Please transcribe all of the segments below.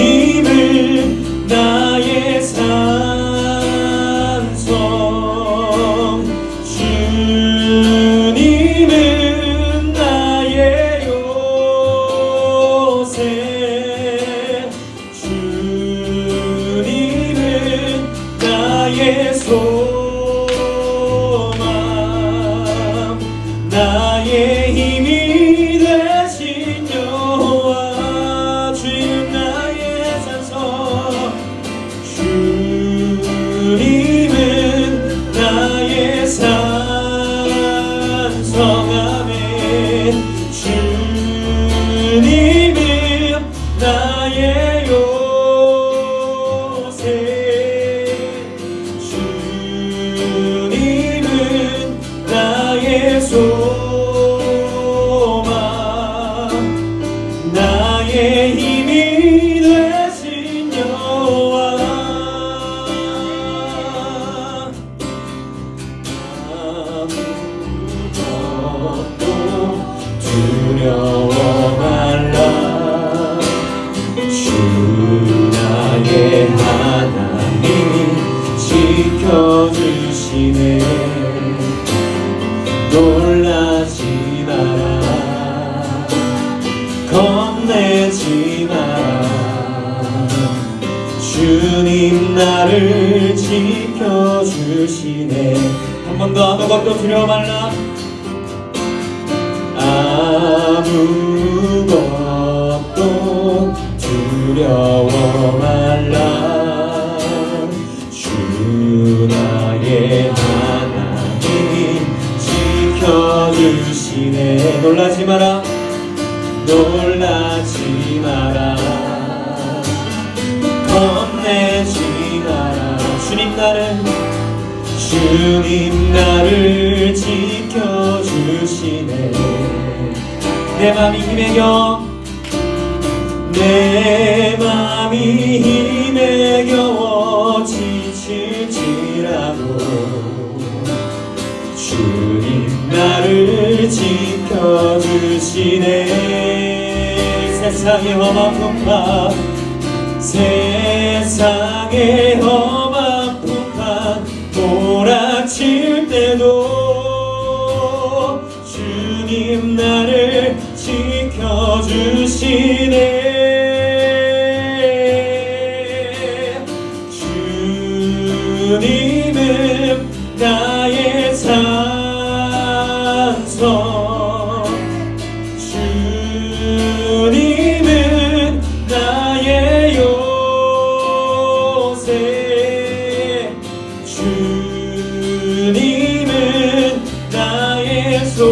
주님은 나의 산성, 주님은 나의 요새, 주님은 나의 소망, 나의 힘이 되신 여호와. 주님은 나의 산성, 주님은 나의 산성. 아멘. 주님은 나의 요새, 주님은 나의 소망, 나의 힘이 되신 여호와. 아무것도 두려워 말라. 주 나의 하나님이 지켜주시네. 놀라지 마라, 겁내지 마라. 주님 나를 지켜주시네. 한 번 더. 아무것도 두려워 말라. 아무것도 두려워 말라. 주 나의 하나님이 지켜주시네. 놀라지 마라, 놀라지 마라, 겁내지 마라. 주님 나를 지켜주시네. 내 맘이 힘에 겨워, 내 맘이 힘에 겨워 지칠지라도 주님 나를 지켜주시네. 세상의 험한 풍파, 세상의 험한 풍파 몰아칠 때도 주님 나를 지켜주시네. 주님은 나의 산성, 주님은 나의 요새, 주님은 나의 소망,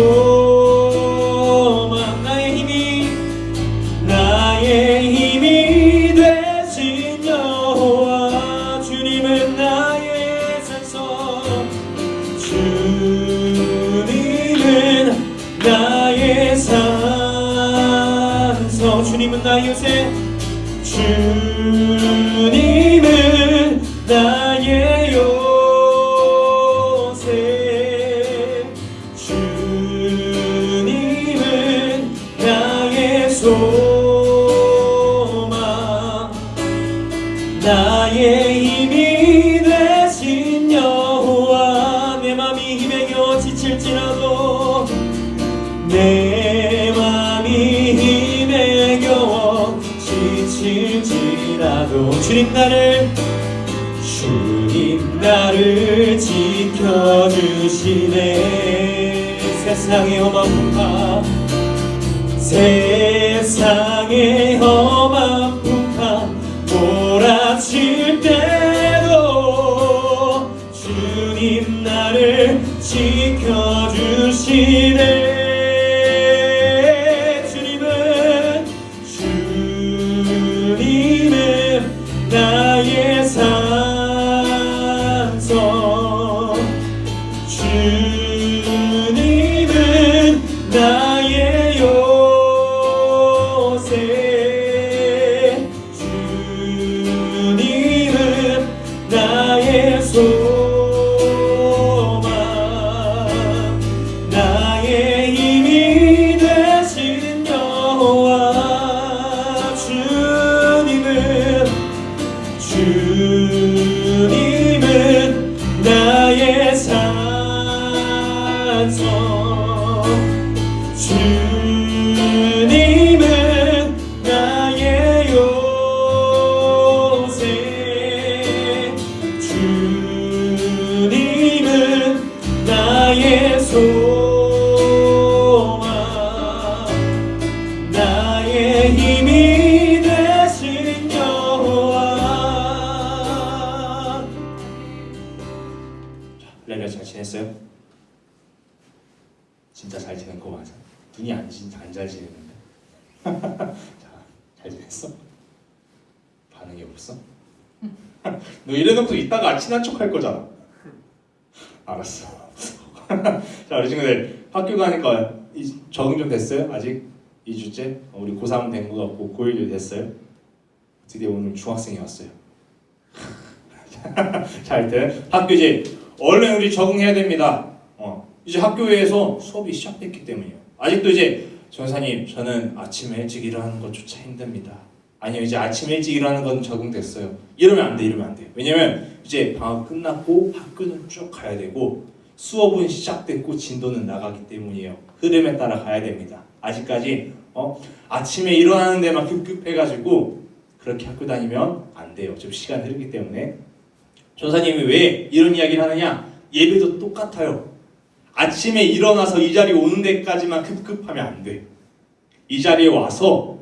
나의 힘이 되신 여호와. 주님은 나의 산성, 주님은 나의 산성, 주님은 나의 요새, 주님은 나의 요새, 주님은 나의 소망, 나의 힘이 되신 여호와. 내 맘이 힘에 겨워 지칠지라도, 내 맘이 힘에 겨워 지칠지라도 주님 나를 지켜주시네. 세상의 험한 풍파, 세상의 험한 풍파 몰아칠 때도 주님 나를 지켜주시네. 주님은 나의 산성, 주님은 나의 요새, 주님은 나의 소망, 나의 힘이 되신 여호와. 완성. 주님은 나의 요새, 주님은 나의 소망, 나의 힘이 되신 여호와. 할렐루야. 잘 지냈어요? 진짜 잘 지낸 거 맞아? 눈이 안 잘 지내는데. 자, 잘 지냈어? 반응이 없어? 너 이래놓고 이따가 친한 척 할 거잖아. 알았어. 자, 우리 친구들 학교 가니까 적응 좀 됐어요? 아직 2주째? 우리 고3 된 거 같고 고1도 됐어요? 드디어 오늘 중학생이 왔어요. 자, 하여튼 학교 이제 얼른 우리 적응해야 됩니다. 이제 학교에서 수업이 시작됐기 때문이에요. 아직도 이제 전사님, 저는 아침에 일찍 일어나는 것조차 힘듭니다. 아니요, 이제 아침 일찍 일어나는 건 적응됐어요. 이러면 안 돼, 이러면 안 돼. 왜냐면 이제 방학 끝났고 학교는 쭉 가야 되고 수업은 시작됐고 진도는 나가기 때문이에요. 흐름에 따라 가야 됩니다. 아직까지 아침에 일어나는 데만 급급해가지고 그렇게 학교 다니면 안 돼요. 좀 시간 흐르기 때문에. 전사님이 왜 이런 이야기를 하느냐? 예배도 똑같아요. 아침에 일어나서 이 자리에 오는 데까지만 급급하면 안 돼. 이 자리에 와서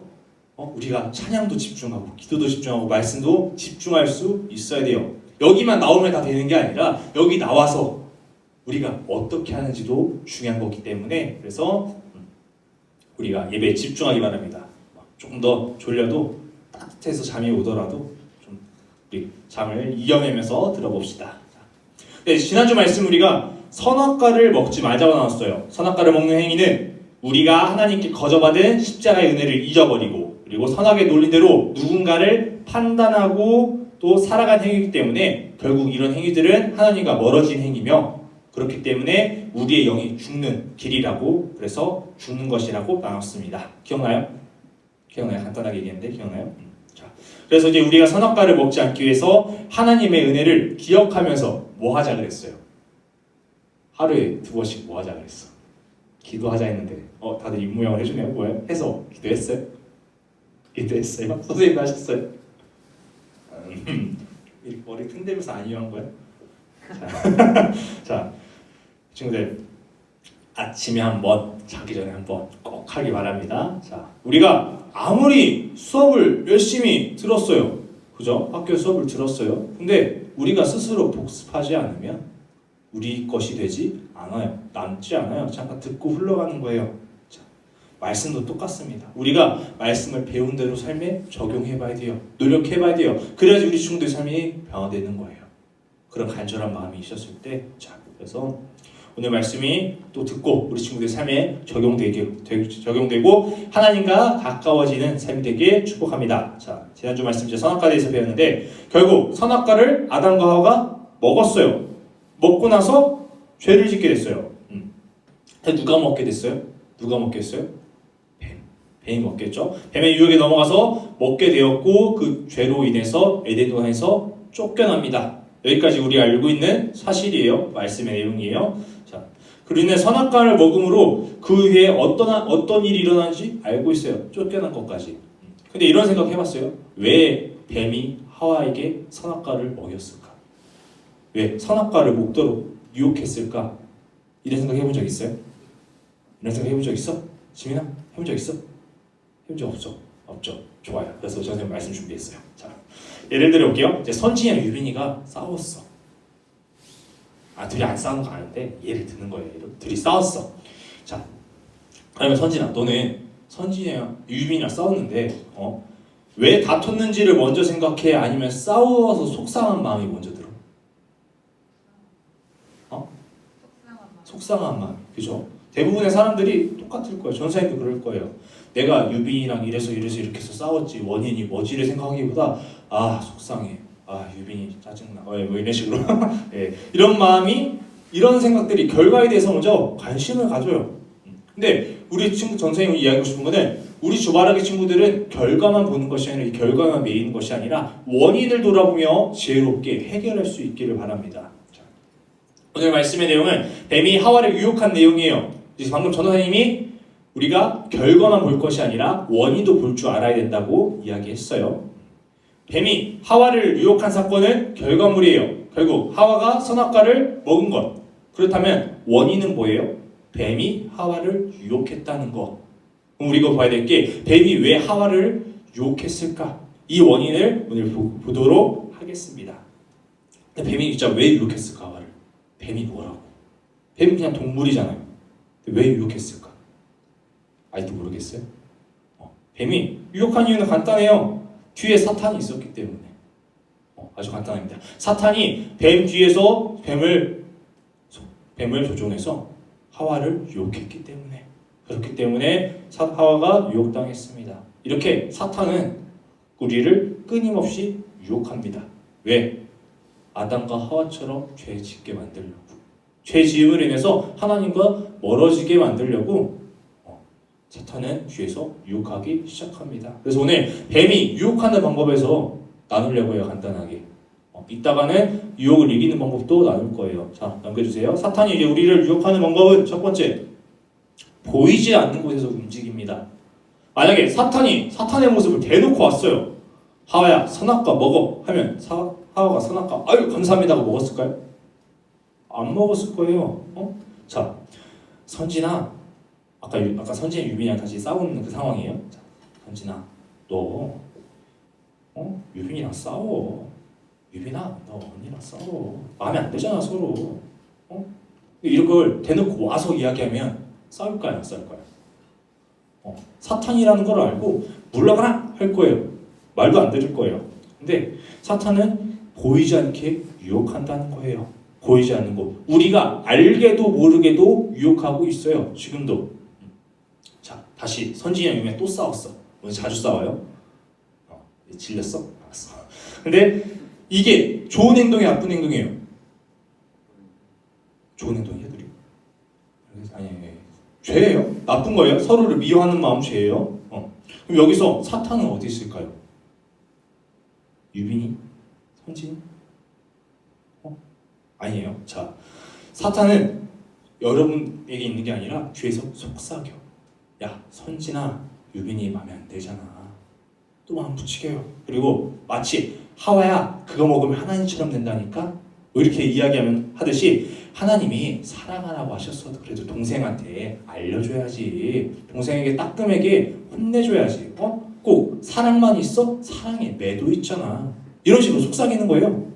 우리가 찬양도 집중하고 기도도 집중하고 말씀도 집중할 수 있어야 돼요. 여기만 나오면 다 되는 게 아니라 여기 나와서 우리가 어떻게 하는지도 중요한 거기 때문에, 그래서 우리가 예배에 집중하기 바랍니다. 조금 더 졸려도 따뜻해서 잠이 오더라도 좀 우리 잠을 이겨내면서 들어봅시다. 네, 지난주 말씀 우리가 선악과를 먹지 말자고 나왔어요. 선악과를 먹는 행위는 우리가 하나님께 거저받은 십자가의 은혜를 잊어버리고, 그리고 선악의 논리대로 누군가를 판단하고 또 살아간 행위이기 때문에 결국 이런 행위들은 하나님과 멀어진 행위며, 그렇기 때문에 우리의 영이 죽는 길이라고, 그래서 죽는 것이라고 나눴습니다. 기억나요? 간단하게 얘기했는데 기억나요? 자, 그래서 이제 우리가 선악과를 먹지 않기 위해서 하나님의 은혜를 기억하면서 뭐 하자 그랬어요? 하루에 2번씩 뭐 하자 그랬어? 기도하자 했는데 다들 입모양을 해주네요. 뭐예요? 해서 기도했어요? 기도했어요? 선생님 하셨어요? 머리 튼대면서 안 이용한 거야? 자, 친구들 아침에 한번, 자기 전에 한번 꼭 하기 바랍니다. 자, 우리가 아무리 수업을 열심히 들었어요, 그죠? 학교 수업을 들었어요. 근데 우리가 스스로 복습하지 않으면 우리 것이 되지 않아요. 남지 않아요. 잠깐 듣고 흘러가는 거예요. 자, 말씀도 똑같습니다. 우리가 말씀을 배운 대로 삶에 적용해봐야 돼요. 노력해봐야 돼요. 그래야지 우리 친구들 삶이 변화되는 거예요. 그런 간절한 마음이 있었을 때, 자, 그래서 오늘 말씀이 또 듣고 우리 친구들 삶에 적용되고 하나님과 가까워지는 삶이 되길 축복합니다. 자, 지난주 말씀 이제 선악과에 대해서 배웠는데, 결국 선악과를 아담과 하와가 먹었어요. 먹고 나서 죄를 짓게 됐어요. 누가 먹게 됐어요? 뱀이 먹겠죠. 뱀의 유혹에 넘어가서 먹게 되었고, 그 죄로 인해서 에덴 동산에서 쫓겨납니다. 여기까지 우리가 알고 있는 사실이에요. 말씀의 내용이에요. 자, 그로 인해 선악과를 먹음으로 그 후에 어떤 일이 일어나는지 알고 있어요. 쫓겨난 것까지. 근데 이런 생각 해봤어요? 왜 뱀이 하와에게 선악과를 먹였을까? 왜 선악과를 먹도록 유혹했을까? 이런 생각 해본 적 있어요? 이런 생각 해본 적 있어? 지민아? 해본 적 있어? 해본 적 없죠? 없죠? 좋아요. 그래서 선생님 말씀 준비했어요. 자, 예를 들어 볼게요. 이제 선진이랑 유빈이가 싸웠어. 둘이 안 싸운 거 아는데 예를 드는 거예요. 둘이 싸웠어. 자, 그러면 선진아, 너는 선진이랑 유빈이랑 싸웠는데 왜 다퉜는지를 먼저 생각해? 아니면 싸워서 속상한 마음이 먼저 들어? 속상한 마음, 그죠? 대부분의 사람들이 똑같을 거예요. 전사님도 그럴 거예요. 내가 유빈이랑 이래서 이렇게 해서 싸웠지, 원인이 뭐지를 생각하기보다 속상해, 유빈이 짜증나, 뭐 이런 식으로 예, 이런 마음이, 이런 생각들이 결과에 대해서 먼저 관심을 가져요. 근데 우리 친구 전생이 이야기하고 싶은 거는, 우리 주바라기 친구들은 결과만 보는 것이 아니라, 이 결과만 매이는 것이 아니라 원인을 돌아보며 지혜롭게 해결할 수 있기를 바랍니다. 자, 오늘 말씀의 내용은 뱀이 하와를 유혹한 내용이에요. 그래서 방금 전도사님이 우리가 결과만 볼 것이 아니라 원인도 볼 줄 알아야 된다고 이야기했어요. 뱀이 하와를 유혹한 사건은 결과물이에요. 결국 하와가 선악과를 먹은 것. 그렇다면 원인은 뭐예요? 뱀이 하와를 유혹했다는 것. 그럼 우리가 봐야 될 게 뱀이 왜 하와를 유혹했을까? 이 원인을 오늘 보도록 하겠습니다. 근데 뱀이 진짜 왜 유혹했을까 하와를? 뱀이 뭐라고? 뱀이 그냥 동물이잖아요. 근데 왜 유혹했을까? 아직도 모르겠어요? 뱀이 유혹한 이유는 간단해요. 뒤에 사탄이 있었기 때문에. 아주 간단합니다. 사탄이 뱀 뒤에서 뱀을 조종해서 하와를 유혹했기 때문에, 그렇기 때문에 하와가 유혹당했습니다. 이렇게 사탄은 우리를 끊임없이 유혹합니다. 왜? 아담과 하와처럼 죄 짓게 만들려고. 죄 지음으로 인해서 하나님과 멀어지게 만들려고 사탄은 뒤에서 유혹하기 시작합니다. 그래서 오늘 뱀이 유혹하는 방법에서 나누려고 해요. 간단하게. 이따가는 유혹을 이기는 방법도 나눌 거예요. 자, 넘겨주세요. 사탄이 이제 우리를 유혹하는 방법은 첫 번째, 보이지 않는 곳에서 움직입니다. 만약에 사탄의 모습을 대놓고 왔어요. 하와야, 선악과 먹어 하면 하와가 선악과 아유 감사합니다 하고 먹었을까요? 안 먹었을 거예요. 자, 선진아, 아까 선진이 유빈이랑 같이 싸우는 그 상황이에요. 자, 선진아, 너 유빈이랑 싸워. 유빈아, 너 언니랑 싸워. 마음에 안 들잖아 서로. 이걸 대놓고 와서 이야기하면 싸울까요? 안 싸울까요? 사탄이라는 걸 알고 물러가라 할 거예요. 말도 안 들을 거예요. 근데 사탄은 보이지 않게 유혹한다는 거예요. 보이지 않는 곳. 우리가 알게도 모르게도 유혹하고 있어요. 지금도. 자, 다시 선진이랑 유빈이 또 싸웠어. 오늘 자주 싸워요. 질렸어? 알았어. 근데 이게 좋은 행동이 나쁜 행동이에요. 좋은 행동이에요, 둘이? 아니, 죄예요. 나쁜 거예요. 서로를 미워하는 마음 죄예요. 그럼 여기서 사탄은 어디 있을까요? 유빈이? 선진이? 아니에요. 자, 사탄은 여러분에게 있는 게 아니라 뒤에서 속삭여. 야, 선진아, 유빈이 마음에 안 들잖아. 또 마음 붙이게요. 그리고 마치 하와야, 그거 먹으면 하나님처럼 된다니까? 뭐 이렇게 이야기하면 하듯이 하나님이 사랑하라고 하셨어도 그래도 동생한테 알려줘야지. 동생에게 따끔하게 혼내줘야지. 꼭 사랑만 있어? 사랑에 매도 있잖아. 이런 식으로 속삭이는 거예요.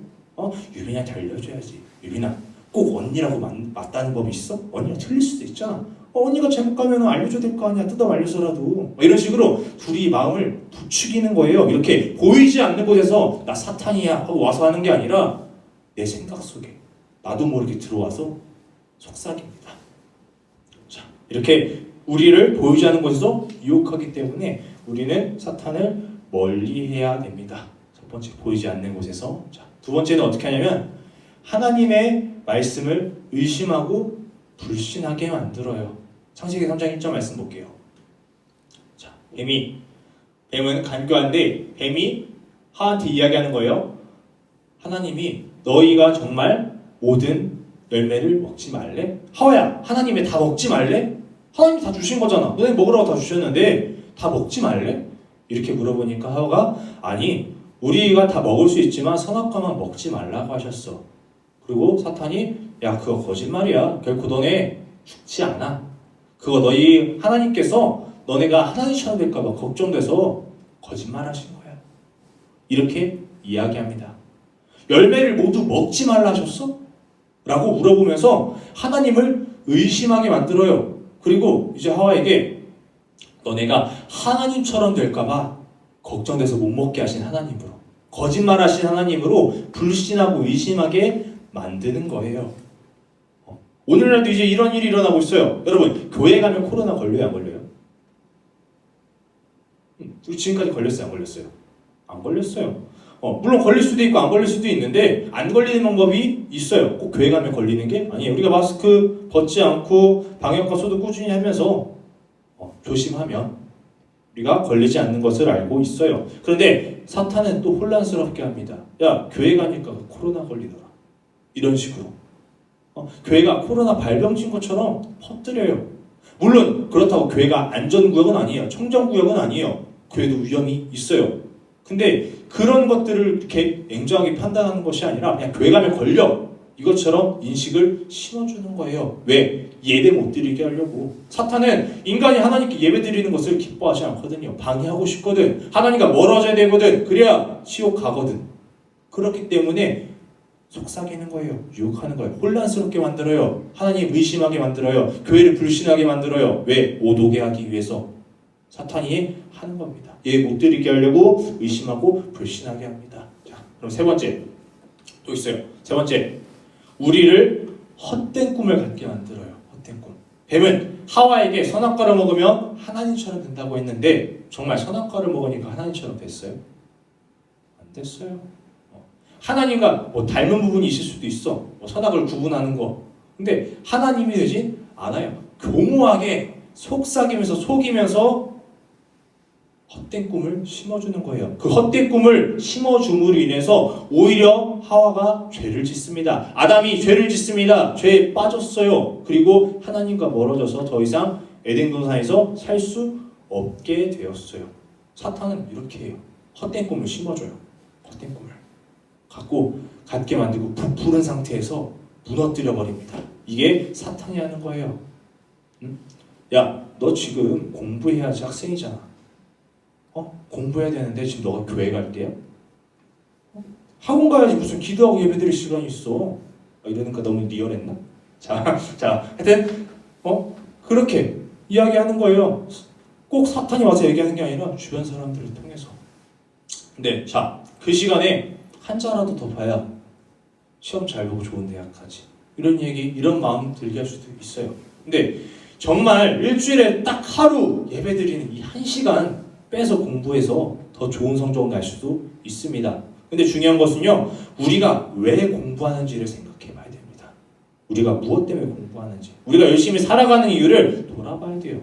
유빈이한테 알려줘야지. 유빈아, 꼭 언니라고 맞다는 법이 있어? 언니가 틀릴 수도 있잖아. 언니가 제목 가면 알려줘야 될 거 아니야. 뜯어 말려서라도. 이런 식으로 둘이 마음을 부추기는 거예요. 이렇게 보이지 않는 곳에서 나 사탄이야 하고 와서 하는 게 아니라 내 생각 속에 나도 모르게 들어와서 속삭입니다. 자, 이렇게 우리를 보이지 않는 곳에서 유혹하기 때문에 우리는 사탄을 멀리해야 됩니다. 첫 번째, 보이지 않는 곳에서. 자, 두 번째는 어떻게 하냐면 하나님의 말씀을 의심하고 불신하게 만들어요. 창세기 3장 1절 말씀 볼게요. 자, 뱀은 간교한데 뱀이 하와한테 이야기하는 거예요. 하나님이 너희가 정말 모든 열매를 먹지 말래? 하와야, 하나님이 다 먹지 말래? 하나님이 다 주신 거잖아. 너희 먹으라고 다 주셨는데 다 먹지 말래? 이렇게 물어보니까 하와가 아니, 우리가 다 먹을 수 있지만 선악과만 먹지 말라고 하셨어. 그리고 사탄이 야, 그거 거짓말이야. 결코 너네 죽지 않아. 그거 너희 하나님께서 너네가 하나님처럼 될까봐 걱정돼서 거짓말하신 거야. 이렇게 이야기합니다. 열매를 모두 먹지 말라 하셨어? 라고 물어보면서 하나님을 의심하게 만들어요. 그리고 이제 하와에게 너네가 하나님처럼 될까봐 걱정돼서 못 먹게 하신 하나님으로, 거짓말하신 하나님으로 불신하고 의심하게 만드는 거예요. 오늘날도 이제 이런 일이 일어나고 있어요. 여러분, 교회 가면 코로나 걸려요, 안 걸려요? 우리 지금까지 걸렸어요, 안 걸렸어요? 안 걸렸어요. 물론 걸릴 수도 있고 안 걸릴 수도 있는데 안 걸리는 방법이 있어요. 꼭 교회 가면 걸리는 게 아니에요. 우리가 마스크 벗지 않고 방역과 소독 꾸준히 하면서 조심하면 우리가 걸리지 않는 것을 알고 있어요. 그런데 사탄은 또 혼란스럽게 합니다. 야, 교회 가니까 코로나 걸리더라. 이런 식으로. 교회가 코로나 발병친 것처럼 퍼뜨려요. 물론 그렇다고 교회가 안전구역은 아니에요. 청정구역은 아니에요. 교회도 위험이 있어요. 근데 그런 것들을 이렇게 냉정하게 판단하는 것이 아니라 그냥 교회 가면 걸려. 이것처럼 인식을 심어주는 거예요. 왜? 예배 못 드리게 하려고. 사탄은 인간이 하나님께 예배 드리는 것을 기뻐하지 않거든요. 방해하고 싶거든. 하나님과 멀어져야 되거든. 그래야 지옥 가거든. 그렇기 때문에 속삭이는 거예요. 유혹하는 거예요. 혼란스럽게 만들어요. 하나님 의심하게 만들어요. 교회를 불신하게 만들어요. 왜? 못 오게 하기 위해서 사탄이 하는 겁니다. 예배 못 드리게 하려고 의심하고 불신하게 합니다. 자, 그럼 세 번째 또 있어요. 세 번째, 우리를 헛된 꿈을 갖게 만들어요. 헛된 꿈. 뱀은 하와에게 선악과를 먹으면 하나님처럼 된다고 했는데 정말 선악과를 먹으니까 하나님처럼 됐어요? 안 됐어요. 하나님과 닮은 부분이 있을 수도 있어. 선악을 구분하는 거. 근데 하나님이 되진 않아요. 교모하게 속삭이면서 속이면서 헛된 꿈을 심어주는 거예요. 그 헛된 꿈을 심어줌으로 인해서 오히려 하와가 죄를 짓습니다. 아담이 죄를 짓습니다. 죄에 빠졌어요. 그리고 하나님과 멀어져서 더 이상 에덴 동산에서 살 수 없게 되었어요. 사탄은 이렇게 해요. 헛된 꿈을 심어줘요. 헛된 꿈을 갖게 만들고 부풀은 상태에서 무너뜨려 버립니다. 이게 사탄이 하는 거예요. 응? 야, 너 지금 공부해야지 학생이잖아. 공부해야 되는데 지금 너가 교회 갈 때야? 학원 가야지 무슨 기도하고 예배드릴 시간이 있어. 이러니까 너무 리얼했나? 자, 하여튼 그렇게 이야기하는 거예요. 꼭 사탄이 와서 얘기하는 게 아니라 주변 사람들을 통해서. 근데 자, 그 시간에 한자라도 더 봐야 시험 잘 보고 좋은 대학 가지. 이런 마음 들게 할 수도 있어요. 근데 정말 일주일에 딱 하루 예배드리는 이 1시간 빼서 공부해서 더 좋은 성적을 날 수도 있습니다. 근데 중요한 것은요, 우리가 왜 공부하는지를 생각해 봐야 됩니다. 우리가 무엇 때문에 공부하는지, 우리가 열심히 살아가는 이유를 돌아봐야 돼요.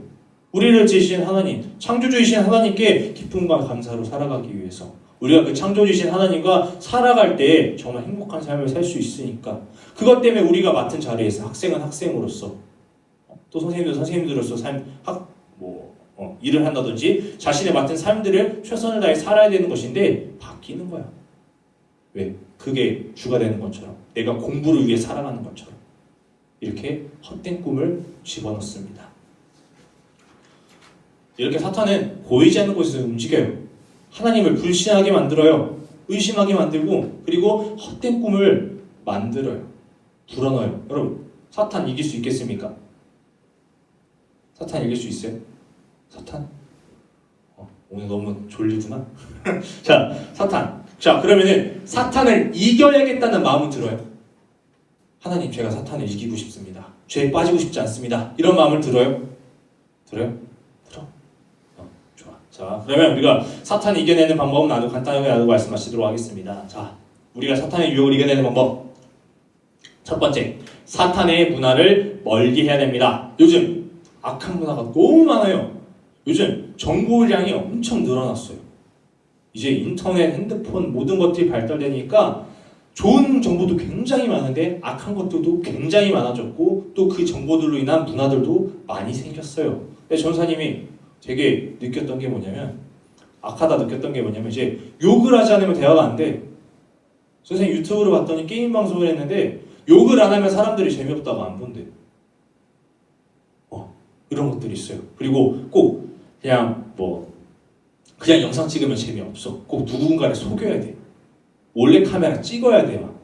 우리를 지으신 하나님, 창조주이신 하나님께 기쁨과 감사로 살아가기 위해서, 우리가 그 창조주이신 하나님과 살아갈 때 정말 행복한 삶을 살 수 있으니까, 그것 때문에 우리가 맡은 자리에서 학생은 학생으로서, 또 선생님도 선생님들로서 일을 한다든지 자신의 맡은 삶들을 최선을 다해 살아야 되는 것인데 바뀌는 거야. 왜? 그게 주가 되는 것처럼, 내가 공부를 위해 살아가는 것처럼 이렇게 헛된 꿈을 집어넣습니다. 이렇게 사탄은 보이지 않는 곳에서 움직여요. 하나님을 불신하게 만들어요. 의심하게 만들고, 그리고 헛된 꿈을 만들어요. 불어넣어요. 여러분, 사탄 이길 수 있겠습니까? 사탄 이길 수 있어요? 사탄? 오늘 너무 졸리구나. 자, 사탄. 자, 그러면은 사탄을 이겨야겠다는 마음은 들어요? 하나님, 제가 사탄을 이기고 싶습니다. 죄에 빠지고 싶지 않습니다. 이런 마음을 들어요? 들어요? 들어. 좋아. 자, 그러면 우리가 사탄을 이겨내는 방법은 아주 간단하게 나도 말씀하시도록 하겠습니다. 자, 우리가 사탄의 유혹을 이겨내는 방법. 첫 번째, 사탄의 문화를 멀게 해야 됩니다. 요즘 악한 문화가 너무 많아요. 요즘 정보량이 엄청 늘어났어요. 이제 인터넷, 핸드폰 모든 것들이 발달되니까 좋은 정보도 굉장히 많은데 악한 것들도 굉장히 많아졌고, 또 그 정보들로 인한 문화들도 많이 생겼어요. 근데 전사님이 되게 느꼈던 게 뭐냐면, 악하다 느꼈던 게 뭐냐면, 이제 욕을 하지 않으면 대화가 안 돼. 선생님 유튜브로 봤더니 게임 방송을 했는데 욕을 안 하면 사람들이 재미없다고 안 본대. 이런 것들이 있어요. 그리고 꼭 그냥 영상 찍으면 재미없어. 꼭 누군가를 속여야 돼. 몰래 카메라 찍어야 돼요.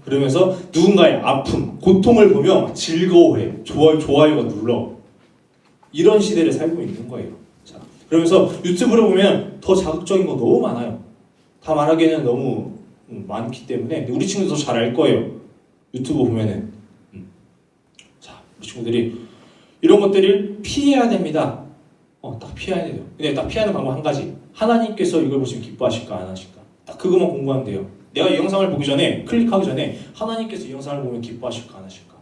그러면서 누군가의 아픔, 고통을 보며 즐거워해. 좋아요가 눌러. 이런 시대를 살고 있는 거예요. 자, 그러면서 유튜브를 보면 더 자극적인 거 너무 많아요. 다 말하기에는 너무 많기 때문에 우리 친구도 잘 알 거예요. 유튜브 보면은. 자, 우리 친구들이 이런 것들을 피해야 됩니다. 딱 피해야 돼요. 근데 딱 피하는 방법 한 가지. 하나님께서 이걸 보시면 기뻐하실까 안 하실까? 딱 그것만 공부하면 돼요. 내가 이 영상을 보기 전에, 클릭하기 전에 하나님께서 이 영상을 보면 기뻐하실까 안 하실까?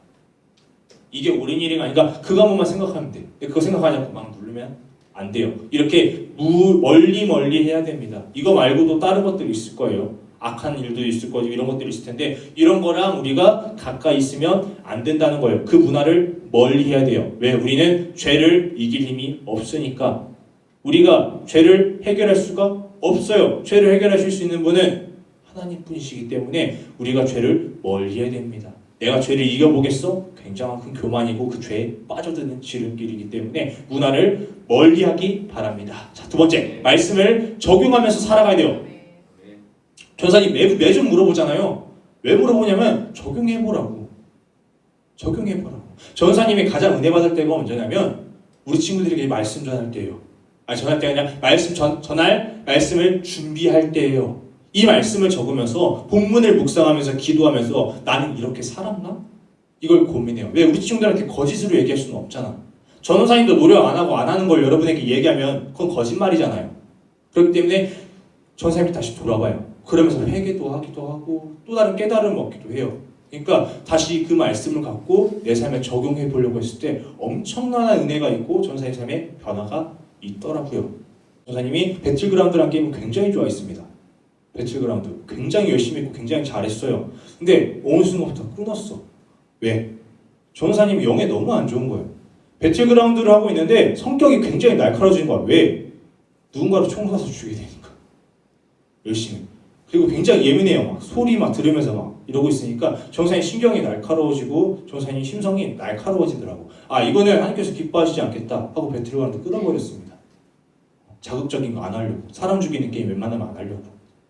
이게 옳은 일이 아닌가? 그거 한 번만 생각하면 돼. 근데 그거 생각하지 않고 막 누르면 안 돼요. 이렇게 멀리 해야 됩니다. 이거 말고도 다른 것들이 있을 거예요. 악한 일도 있을 거고 이런 것들이 있을 텐데 이런 거랑 우리가 가까이 있으면 안 된다는 거예요. 그 문화를 멀리 해야 돼요. 왜? 우리는 죄를 이길 힘이 없으니까. 우리가 죄를 해결할 수가 없어요. 죄를 해결하실 수 있는 분은 하나님 분이시기 때문에 우리가 죄를 멀리 해야 됩니다. 내가 죄를 이겨보겠어? 굉장한 큰 교만이고 그 죄에 빠져드는 지름길이기 때문에 문화를 멀리하기 바랍니다. 자, 두 번째, 말씀을 적용하면서 살아가야 돼요. 전사님 매주 물어보잖아요. 왜 물어보냐면 적용해보라고. 적용해보라고. 전사님이 가장 은혜 받을 때가 언제냐면 우리 친구들에게 말씀 전할 때예요. 전할 때가 아니라 전할 말씀을 준비할 때예요. 이 말씀을 적으면서 본문을 묵상하면서 기도하면서 나는 이렇게 살았나? 이걸 고민해요. 왜? 우리 친구들한테 거짓으로 얘기할 수는 없잖아. 전도사님도 노력 안 하고 안 하는 걸 여러분에게 얘기하면 그건 거짓말이잖아요. 그렇기 때문에 전도사님이 다시 돌아봐요. 그러면서 회개도 하기도 하고 또 다른 깨달음을 얻기도 해요. 그러니까 다시 그 말씀을 갖고 내 삶에 적용해 보려고 했을 때 엄청난 은혜가 있고 전도사님 삶에 변화가 있더라고요. 전도사님이 배틀그라운드라는 게임을 굉장히 좋아했습니다. 배틀그라운드 굉장히 열심히 했고 굉장히 잘했어요. 근데 어느 순간부터 끊었어. 왜? 전도사님이 영에 너무 안 좋은 거예요. 배틀그라운드를 하고 있는데 성격이 굉장히 날카로워진 거야. 왜? 누군가를 총 쏴서 죽이게 되니까. 열심히. 그리고 굉장히 예민해요. 막 소리 막 들으면서 막 이러고 있으니까 전도사님 신경이 날카로워지고 전도사님 심성이 날카로워지더라고. 이거는 하나님께서 기뻐하시지 않겠다 하고 배틀그라운드 끊어버렸습니다. 자극적인 거 안 하려고. 사람 죽이는 게임 웬만하면 안 하려고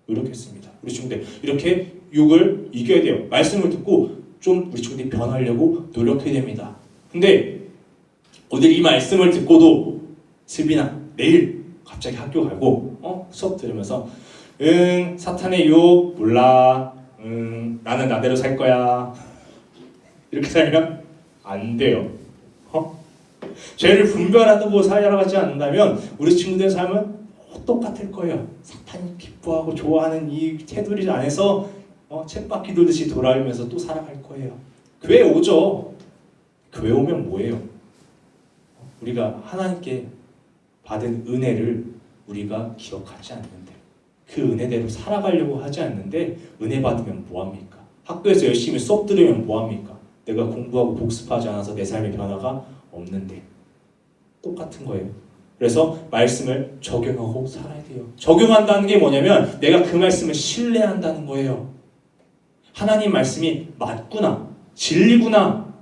노력했습니다. 우리 친구들 이렇게 욕을 이겨야 돼요. 말씀을 듣고 좀 우리 친구들이 변하려고 노력해야 됩니다. 근데 오늘 이 말씀을 듣고도 슬비나 내일 갑자기 학교 가고 수업 들으면서 사탄의 유혹 몰라. 나는 나대로 살 거야. 이렇게 살면 안 돼요. 죄를 분별하고 살아가지 않는다면 우리 친구들의 삶은 똑같을 거예요. 사탄이 기뻐하고 좋아하는 이 테두리 안에서 쳇바퀴 돌듯이 돌아오면서 또 살아갈 거예요. 교회 오죠. 교회 오면 뭐예요? 우리가 하나님께 받은 은혜를 우리가 기억하지 않는데 그 은혜대로 살아가려고 하지 않는데 은혜 받으면 뭐합니까? 학교에서 열심히 수업 들으면 뭐합니까? 내가 공부하고 복습하지 않아서 내 삶의 변화가 없는데 똑같은 거예요. 그래서 말씀을 적용하고 살아야 돼요. 적용한다는 게 뭐냐면 내가 그 말씀을 신뢰한다는 거예요. 하나님 말씀이 맞구나, 진리구나.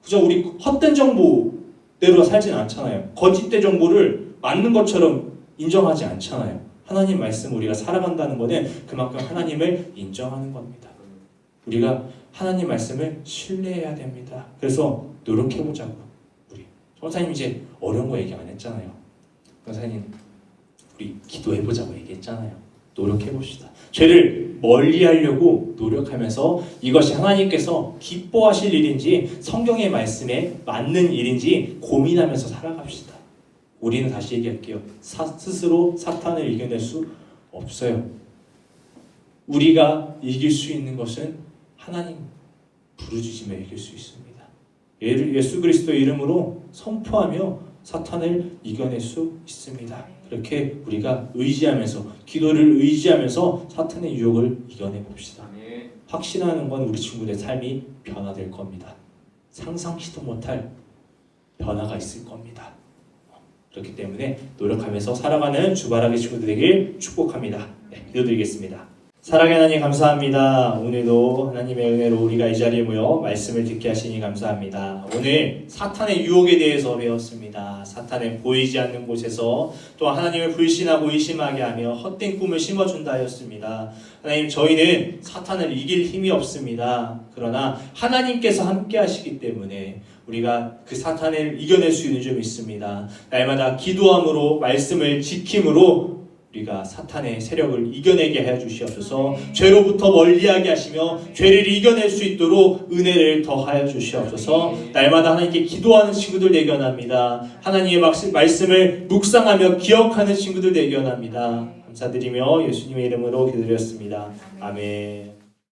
그저 우리 헛된 정보대로 살진 않잖아요. 거짓된 정보를 맞는 것처럼 인정하지 않잖아요. 하나님 말씀 우리가 살아간다는 것은 그만큼 하나님을 인정하는 겁니다. 우리가 하나님 말씀을 신뢰해야 됩니다. 그래서 노력해보자고. 우리 전사님 이제 어려운 거 얘기 안 했잖아요. 전사님 우리 기도해보자고 얘기했잖아요. 노력해봅시다. 죄를 멀리하려고 노력하면서 이것이 하나님께서 기뻐하실 일인지 성경의 말씀에 맞는 일인지 고민하면서 살아갑시다. 우리는 다시 얘기할게요. 스스로 사탄을 이겨낼 수 없어요. 우리가 이길 수 있는 것은 하나님 부르짖으며 이길 수 있습니다. 예수 그리스도의 이름으로 선포하며 사탄을 이겨낼 수 있습니다. 그렇게 우리가 의지하면서 기도를 의지하면서 사탄의 유혹을 이겨내 봅시다. 확신하는 건 우리 친구들의 삶이 변화될 겁니다. 상상치도 못할 변화가 있을 겁니다. 그렇기 때문에 노력하면서 살아가는 주바라기 친구들에게 축복합니다. 기도드리겠습니다. 사랑의 하나님 감사합니다. 오늘도 하나님의 은혜로 우리가 이 자리에 모여 말씀을 듣게 하시니 감사합니다. 오늘 사탄의 유혹에 대해서 배웠습니다. 사탄은 보이지 않는 곳에서 또 하나님을 불신하고 의심하게 하며 헛된 꿈을 심어준다 하였습니다. 하나님 저희는 사탄을 이길 힘이 없습니다. 그러나 하나님께서 함께 하시기 때문에 우리가 그 사탄을 이겨낼 수 있는 점이 있습니다. 날마다 기도함으로 말씀을 지킴으로 우리가 사탄의 세력을 이겨내게 하여 주시옵소서. 죄로부터 멀리하게 하시며 죄를 이겨낼 수 있도록 은혜를 더하여 주시옵소서. 날마다 하나님께 기도하는 친구들 되게 원합니다. 하나님의 말씀을 묵상하며 기억하는 친구들 되게 원합니다. 감사드리며 예수님의 이름으로 기도드렸습니다. 아멘.